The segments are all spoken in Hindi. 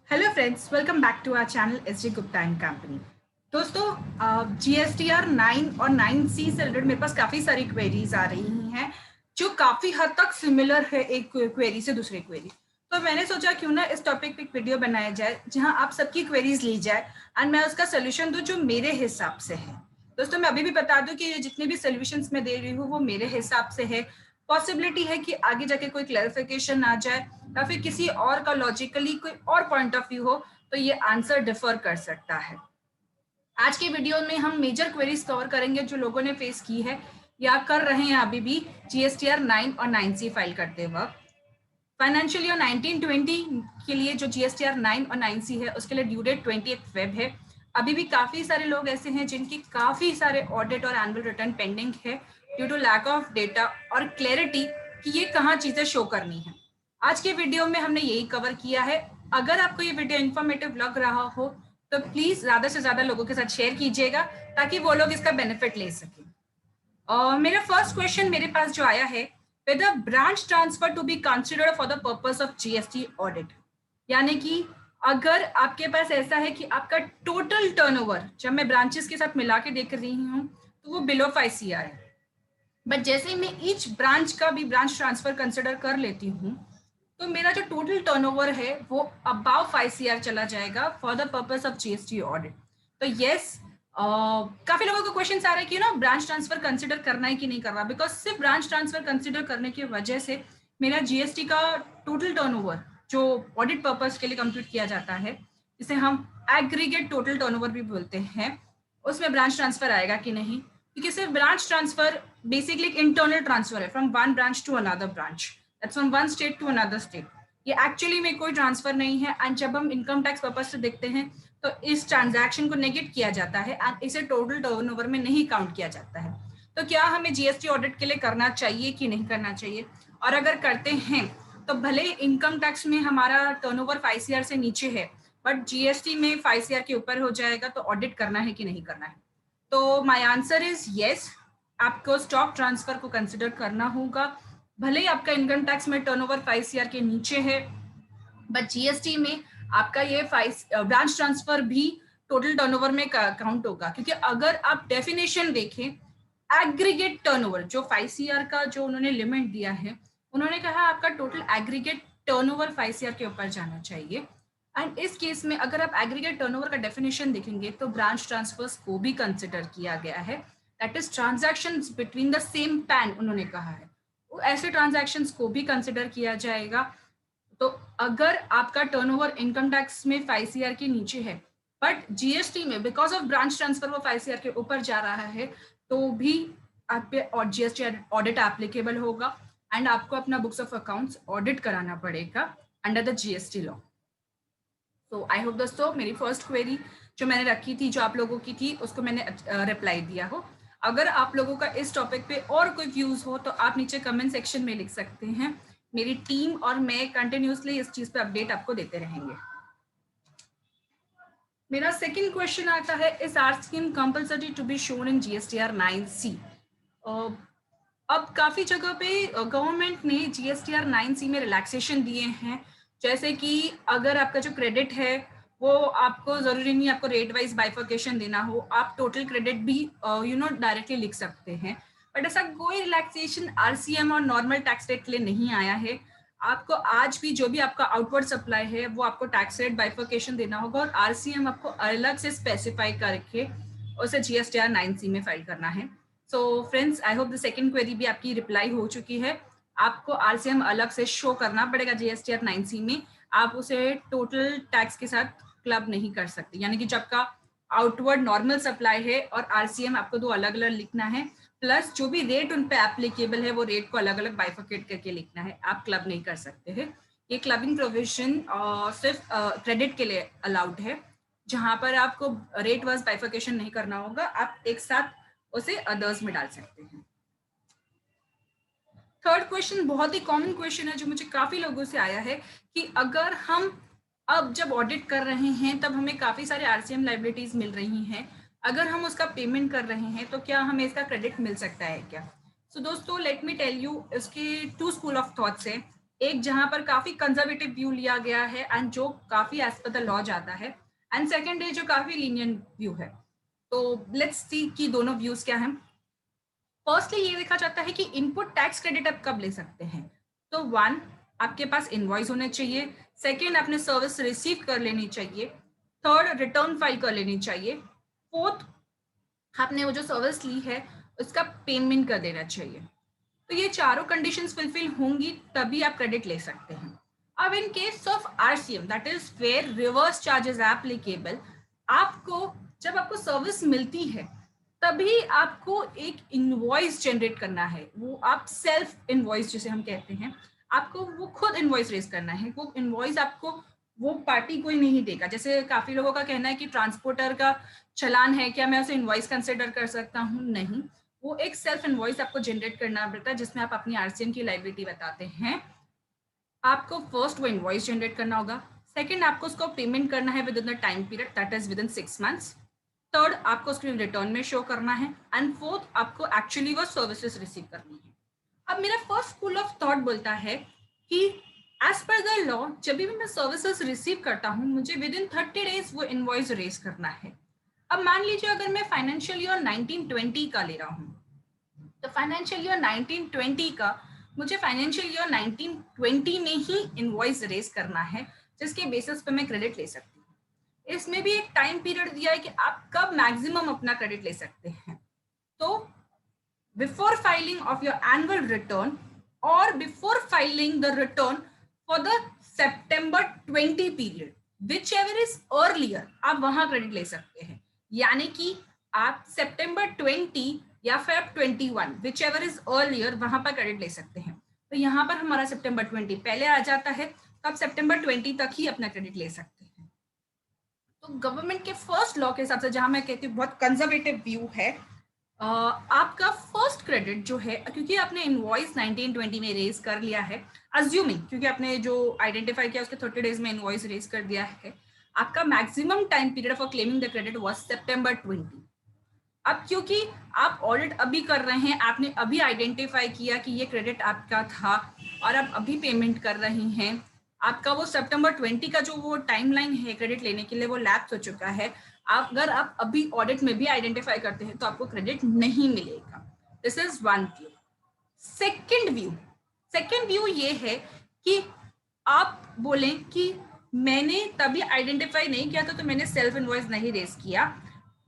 Hello friends, welcome back to our channel SJ Gupta and company. दोस्तों, जीएसटीआर 9 और 9C से रिलेटेड मेरे पास काफ़ी सारी क्वेरीज आ रही हैं जो काफ़ी हद तक सिमिलर है एक क्वेरी से दूसरे क्वेरी। तो मैंने सोचा क्यों ना इस टॉपिक पे एक वीडियो बनाया जाए जहां आप सबकी क्वेरीज ली जाए एंड मैं उसका सोल्यूशन दूं जो मेरे हिसाब से है। दोस्तों, मैं अभी भी बता दूं कि जितने भी सोल्यूशंस मैं दे रही हूँ वो मेरे हिसाब से है। पॉसिबिलिटी है कि आगे जाके कोई क्लैरिफिकेशन आ जाए या फिर किसी और का लॉजिकली कोई और पॉइंट ऑफ व्यू हो तो ये आंसर डिफर कर सकता है। आज के वीडियो में हम मेजर क्वेरीज कवर करेंगे जो लोगों ने फेस की है या कर रहे हैं अभी भी जीएसटीआर 9 और 9C फाइल करते वक्त। फाइनेंशियल ईयर 1920 के लिए जो जीएसटीआर 9 और 9C है उसके लिए ड्यू डेट 20 फेब है। अभी भी काफी सारे लोग ऐसे हैं जिनकी काफी सारे ऑडिट और एनुअल रिटर्न पेंडिंग है due to lack of data और क्लैरिटी कि ये कहाँ चीजें शो करनी है। आज के वीडियो में हमने यही कवर किया है। अगर आपको ये वीडियो इन्फॉर्मेटिव लग रहा हो तो प्लीज ज्यादा से ज्यादा लोगों के साथ शेयर कीजिएगा ताकि वो लोग इसका बेनिफिट ले सकें। मेरा फर्स्ट क्वेश्चन मेरे पास जो आया है, whether branch transfer to be considered for the purpose of GST audit, यानी कि अगर आपके पास ऐसा है कि आपका टोटल टर्नओवर जब मैं ब्रांचेस के साथ मिला के देख रही हूँ तो वो बिलो 5 CR है, बट जैसे ही मैं ईच ब्रांच का भी ब्रांच ट्रांसफर कंसिडर कर लेती हूँ तो मेरा जो टोटल टर्नओवर है वो अबाव 5 CR चला जाएगा for the purpose of GST audit. तो यस, काफी लोगों को क्वेश्चन आ रहा है कि ना ब्रांच ट्रांसफर कंसिडर करना है कि नहीं करना, बिकॉज सिर्फ ब्रांच ट्रांसफर कंसिडर करने की वजह से मेरा जीएसटी का टोटल टर्नओवर जो ऑडिट पर्पस के लिए कंप्यूट किया जाता है, जिसे हम एग्रीगेट टोटल टर्नओवर भी बोलते हैं, उसमें ब्रांच ट्रांसफर आएगा कि नहीं। क्योंकि सिर्फ ब्रांच ट्रांसफर बेसिकली एक इंटरनल ट्रांसफर है from one branch to another branch, that's from one state to another state. ये एक्चुअली में कोई ट्रांसफर नहीं है एंड जब हम इनकम टैक्स पर्पज से देखते हैं तो इस ट्रांजैक्शन को नेगेट किया जाता है एंड इसे टोटल टर्नओवर में नहीं काउंट किया जाता है। तो क्या हमें जीएसटी ऑडिट के लिए करना चाहिए कि नहीं करना चाहिए, और अगर करते हैं तो भले इनकम टैक्स में हमारा टर्नओवर 5 CR से नीचे है बट जीएसटी में 5 CR के ऊपर हो जाएगा, तो ऑडिट करना है कि नहीं करना है। तो माय आंसर इज यस, आपको स्टॉक ट्रांसफर को कंसिडर करना होगा। भले ही आपका इनकम टैक्स में टर्नओवर 5 CR के नीचे है बट जीएसटी में आपका ये ब्रांच ट्रांसफर भी टोटल टर्नओवर में काउंट होगा। क्योंकि अगर आप डेफिनेशन देखें, एग्रीगेट टर्नओवर जो 5 CR का जो उन्होंने लिमिट दिया है, उन्होंने कहा आपका टोटल एग्रीगेट टर्नओवर 5 CR के ऊपर जाना चाहिए। एंड इस केस में अगर आप एग्रीगेट टर्नओवर का डेफिनेशन देखेंगे तो ब्रांच ट्रांसफर्स को भी कंसिडर किया गया है, that is transaction between the same pan, उन्होंने कहा है ऐसे ट्रांजैक्शन को भी कंसिडर किया जाएगा। तो अगर आपका टर्नओवर इनकम टैक्स में 5 CR के नीचे है बट जीएसटी में बिकॉज ऑफ ब्रांच ट्रांसफर वो 5 CR के ऊपर जा रहा है तो भी आप पे और जीएसटी ऑडिट एप्लीकेबल होगा एंड आपको अपना बुक्स ऑफ अकाउंट्स ऑडिट कराना पड़ेगा अंडर द जीएसटी लॉ। तो आई होप दोस्तों मेरी फर्स्ट क्वेरी जो मैंने रखी थी जो आप लोगों की थी उसको मैंने रिप्लाई दिया हो। अगर आप लोगों का इस टॉपिक पे और कोई व्यूज हो तो आप नीचे कमेंट सेक्शन में लिख सकते हैं। मेरी टीम और मैं कंटिन्यूसली इस चीज पे अपडेट आपको देते रहेंगे। मेरा सेकंड क्वेश्चन आता है, is R scheme compulsory to be shown in GSTR 9C। अब काफी जगह पे गवर्नमेंट ने जीएसटीआर 9C में रिलैक्सेशन दिए हैं, जैसे कि अगर आपका जो क्रेडिट है वो आपको जरूरी नहीं आपको रेट वाइज बाइफर्केशन देना हो, आप टोटल क्रेडिट भी डायरेक्टली लिख सकते हैं। बट ऐसा कोई रिलैक्सेशन आरसीएम और नॉर्मल टैक्स रेट के लिए नहीं आया है। आपको आज भी जो भी आपका आउटवर्ड सप्लाई है वो आपको टैक्स रेट बाइफर्केशन देना होगा और आरसीएम आपको अलग से स्पेसिफाई करके उसे जीएसटीआर 9C में फाइल करना है। So friends, I hope the second query भी आपकी रिप्लाई हो चुकी है। आपको आरसीएम अलग से शो करना पड़ेगा जीएसटीआर 9C में, आप उसे टोटल टैक्स के साथ क्लब नहीं कर सकते। यानी कि जब का आउटवर्ड नॉर्मल सप्लाई है और आरसीएम आपको दो अलग अलग लिखना है, प्लस जो भी रेट उन पे एप्लीकेबल है वो रेट को अलग अलग बाइफर्केट करके लिखना है, आप क्लब नहीं कर सकते हैं। ये क्लबिंग प्रोविजन सिर्फ क्रेडिट के लिए अलाउड है, जहां पर आपको रेट वाइज बाइफर्केशन नहीं करना होगा, आप एक साथ उसे अदर्स में डाल सकते हैं। थर्ड क्वेश्चन बहुत ही कॉमन क्वेश्चन है जो मुझे काफी लोगों से आया है कि अगर हम अब जब ऑडिट कर रहे हैं तब हमें काफी सारे आरसीएम लाइबिलिटीज मिल रही हैं, अगर हम उसका पेमेंट कर रहे हैं तो क्या हमें इसका क्रेडिट मिल सकता है क्या। सो दोस्तों, लेट मी टेल यू, इसके टू स्कूल ऑफ थॉट्स है। एक जहां पर काफी कंजर्वेटिव व्यू लिया गया है एंड जो काफी एज पर द लॉ जाता है, एंड सेकंड है जो काफी लीनियंट व्यू है। तो लेट्स सी कि दोनों व्यूज क्या हैं। फर्स्टली ये देखा जाता है कि इनपुट टैक्स क्रेडिट आप कब ले सकते हैं। तो वन, आपके पास इनवॉइस होने चाहिए। सेकेंड, आपने सर्विस रिसीव कर लेनी चाहिए। थर्ड, रिटर्न फाइल कर लेनी चाहिए। फोर्थ, आपने वो जो सर्विस ली है उसका पेमेंट कर देना चाहिए। तो ये चारों कंडीशंस फुलफिल होंगी तभी आप क्रेडिट ले सकते हैं। अब in case of RCM, that is where reverse charge is applicable, आपको जब आपको सर्विस मिलती है तभी आपको एक इनवॉइस जनरेट करना है। वो आप सेल्फ इनवॉइस जिसे हम कहते हैं, आपको वो खुद इनवॉइस रेज करना है। वो इनवॉइस आपको वो पार्टी कोई नहीं देगा। जैसे काफी लोगों का कहना है कि ट्रांसपोर्टर का चलान है, क्या मैं उसे इनवॉइस कंसिडर कर सकता हूँ? नहीं, वो एक सेल्फ इनवॉइस आपको जनरेट करना पड़ता है जिसमें आप अपनी आरसीएम की लायबिलिटी बताते हैं। आपको फर्स्ट वो इनवॉइस जनरेट करना होगा। सेकंड, आपको उसको पेमेंट करना है with in the time period, that is with in 6 months. Third, आपको उसको रिटर्न में शो करना है। एंड फोर्थ, आपको एक्चुअली वो सर्विसेज रिसीव करनी है। अब मेरा फर्स्ट स्कूल ऑफ थॉट बोलता है कि एज पर द लॉ जब भी मैं सर्विसेज रिसीव करता हूँ मुझे विद इन 30 डेज वो इनवॉइस रेज करना है। अब मान लीजिए अगर मैं फाइनेंशियल ईयर 1920 का ले रहा हूँ, तो फाइनेंशियल ईयर 1920 का मुझे फाइनेंशियल ईयर 1920 में ही इनवॉइस रेज करना है, जिसके बेसिस पे मैं क्रेडिट ले सकती हूँ। इसमें भी एक टाइम पीरियड दिया है कि आप कब मैक्सिमम अपना क्रेडिट ले सकते हैं। तो before filing of your annual return और before filing the return for the September 20 period, whichever is earlier, आप वहां क्रेडिट ले सकते हैं। यानी कि आप September 20 या Feb 21, which ever is earlier, वहां पर क्रेडिट ले सकते हैं। तो यहाँ पर हमारा September 20 पहले आ जाता है, तो आप September 20 तक ही अपना क्रेडिट ले सकते हैं। तो गवर्नमेंट के फर्स्ट लॉ के हिसाब से, जहां मैं कहती हूँ बहुत कंजर्वेटिव व्यू है, आपका फर्स्ट क्रेडिट जो है, क्योंकि आपने इनवॉइस 1920 में रेज कर लिया है, अज्यूमिंग क्योंकि आपने जो आइडेंटिफाई किया उसके 30 डेज में इनवॉइस रेज कर दिया है, आपका maximum time period for claiming the credit was September 20। अब क्योंकि आप ऑडिट अभी कर रहे हैं, आपने अभी आइडेंटिफाई किया कि ये क्रेडिट आपका था और आप अभी पेमेंट कर रही हैं, आपका वो September 20 का जो वो टाइमलाइन है क्रेडिट लेने के लिए वो लैप्स हो चुका है। अगर आप अभी ऑडिट में भी आइडेंटिफाई करते हैं तो आपको क्रेडिट नहीं मिलेगा। This is one view. Second view ये है कि आप बोलें कि मैंने तभी आइडेंटिफाई नहीं किया था तो मैंने सेल्फ इनवॉइस नहीं रेज किया,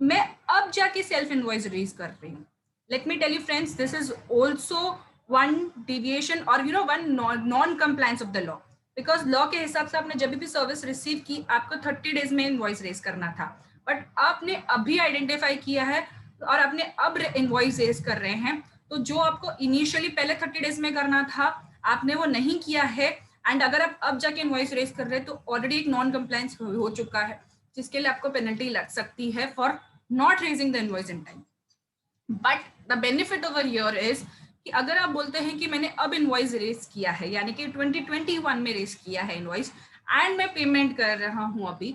मैं अब जाके सेल्फ इनवॉइस रेज कर रही हूँ। Let me tell you friends, this is also one deviation और one non compliance of the law. Because law के हिसाब से आपने जब भी सर्विस रिसीव की आपको 30 डेज में इनवॉइस रेज करना था, बट आपने अभी आइडेंटिफाई किया है और आपने अब इनवॉइस रेज कर रहे हैं। तो जो आपको इनिशियली पहले 30 डेज में करना था आपने वो नहीं किया है, एंड अगर आप अब जाके इनवॉइस रेज कर रहे हैं तो ऑलरेडी एक नॉन कंप्लायंस हो चुका है, जिसके लिए आपको पेनल्टी लग सकती है for not raising the invoice in time. But the benefit over here is कि अगर आप बोलते हैं कि मैंने अब इनवॉइस रेज किया है, यानी कि 2021 में रेज किया है इनवॉइस एंड मैं पेमेंट कर रहा हूं अभी,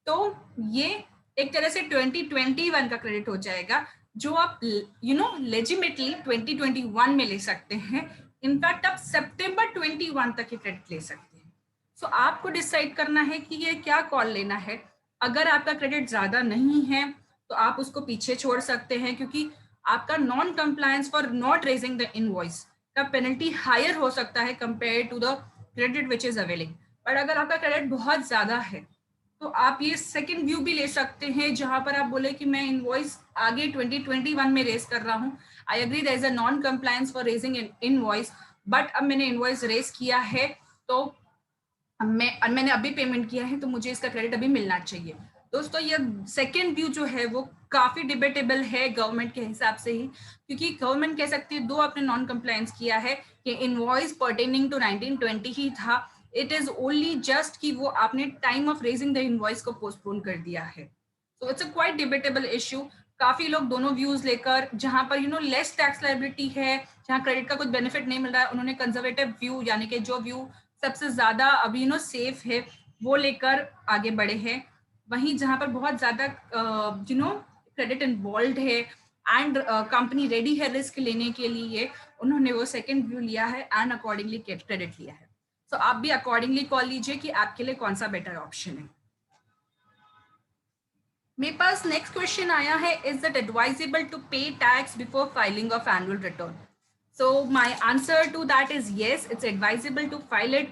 तो ये एक तरह से 2021 का क्रेडिट हो जाएगा, जो आप लेजिमेटली 2021 में ले सकते हैं। इनफैक्ट आप September 21 तक ही क्रेडिट ले सकते हैं। सो आपको डिसाइड करना है कि ये क्या कॉल लेना है। अगर आपका क्रेडिट ज्यादा नहीं है तो आप उसको पीछे छोड़ सकते हैं, क्योंकि आपका non compliance for not raising the invoice का पेनल्टी हायर हो सकता है compare to the credit which is availing. But अगर आपका क्रेडिट बहुत ज्यादा है तो आप ये सेकंड व्यू भी ले सकते हैं, जहां पर आप बोले कि मैं इनवॉइस आगे 2021 में रेज कर रहा हूँ। I agree there is a non compliance for raising invoice, but अब मैंने इनवॉइस रेज किया है तो मैंने अभी पेमेंट किया है तो मुझे इसका क्रेडिट अभी मिलना चाहिए। दोस्तों ये सेकेंड व्यू जो है वो काफी डिबेटेबल है गवर्नमेंट के हिसाब से ही, क्योंकि गवर्नमेंट कह सकती है दो आपने नॉन कंप्लायंस किया है कि इनवॉइस पर्टेनिंग टू 1920 ही था, इट इज ओनली जस्ट कि वो आपने time of raising the invoice को पोस्टपोन कर दिया है। So it's a quite debatable issue. काफी लोग दोनों व्यूज लेकर, जहां पर लेस टैक्स लायबिलिटी है, जहां क्रेडिट का कुछ बेनिफिट नहीं मिल रहा है, उन्होंने कंजर्वेटिव व्यू यानी कि जो व्यू सबसे ज्यादा अभी सेफ है वो लेकर आगे बढ़े हैं। वहीं जहां पर बहुत ज्यादा क्रेडिट इन्वॉल्व है एंड कंपनी रेडी है रिस्क लेने के लिए, उन्होंने वो सेकंड व्यू लिया है एंड अकॉर्डिंगली क्रेडिट लिया है। सो आप भी अकॉर्डिंगली कॉल लीजिए कि आपके लिए कौन सा बेटर ऑप्शन है। मेरे पास नेक्स्ट क्वेश्चन आया है, इज इट एडवाइजेबल टू पे tax before filing of annual return? So my answer to that is yes, it's advisable to file it,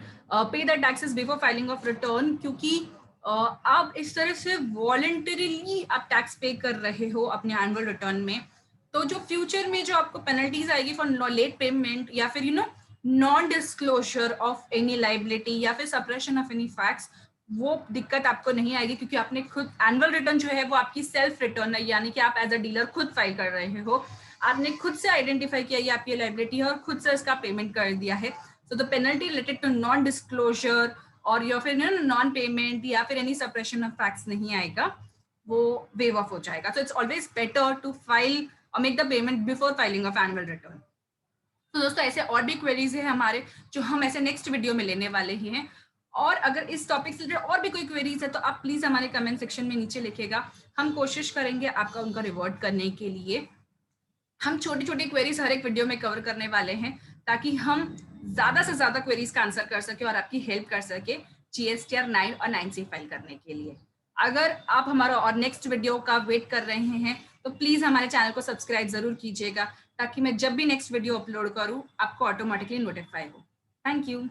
pay the taxes before filing of return, क्योंकि आप इस तरह से वॉलंटरीली आप टैक्स पे कर रहे हो अपने एनुअल रिटर्न में, तो जो फ्यूचर में जो आपको पेनल्टीज आएगी फॉर लेट पेमेंट या फिर non disclosure of any liability या फिर सप्रेशन ऑफ एनी फैक्ट्स, वो दिक्कत आपको नहीं आएगी, क्योंकि आपने खुद एनुअल रिटर्न जो है वो आपकी सेल्फ रिटर्न है, यानी कि आप एज अ डीलर खुद फाइल कर रहे हो, आपने खुद से आइडेंटिफाई किया ये आपकी लाइबिलिटी है और खुद से इसका पेमेंट कर दिया है। So the penalty related to non disclosure और या फिर नॉन पेमेंट या फिर एनी सप्रेशन ऑफ फैक्ट्स नहीं आएगा, वो वेव ऑफ हो जाएगा। So it's always better to file और make the payment before filing of annual return. तो दोस्तों ऐसे और भी क्वेरीज है हमारे जो हम ऐसे नेक्स्ट वीडियो में लेने वाले ही हैं, और अगर इस टॉपिक से रिलेटेड और भी कोई क्वेरीज है तो आप प्लीज हमारे कमेंट सेक्शन में नीचे लिखेगा, हम कोशिश करेंगे आपका उनका रिवॉर्ड करने के लिए। हम छोटी छोटी क्वेरीज हर एक वीडियो में कवर करने वाले हैं ताकि हम ज्यादा से ज्यादा क्वेरीज का आंसर कर सके और आपकी हेल्प कर सके GSTR 9 और 9C फाइल करने के लिए। अगर आप हमारा और नेक्स्ट वीडियो का वेट कर रहे हैं तो प्लीज हमारे चैनल को सब्सक्राइब जरूर कीजिएगा ताकि मैं जब भी नेक्स्ट वीडियो अपलोड करूं आपको ऑटोमेटिकली नोटिफाई हो। Thank you.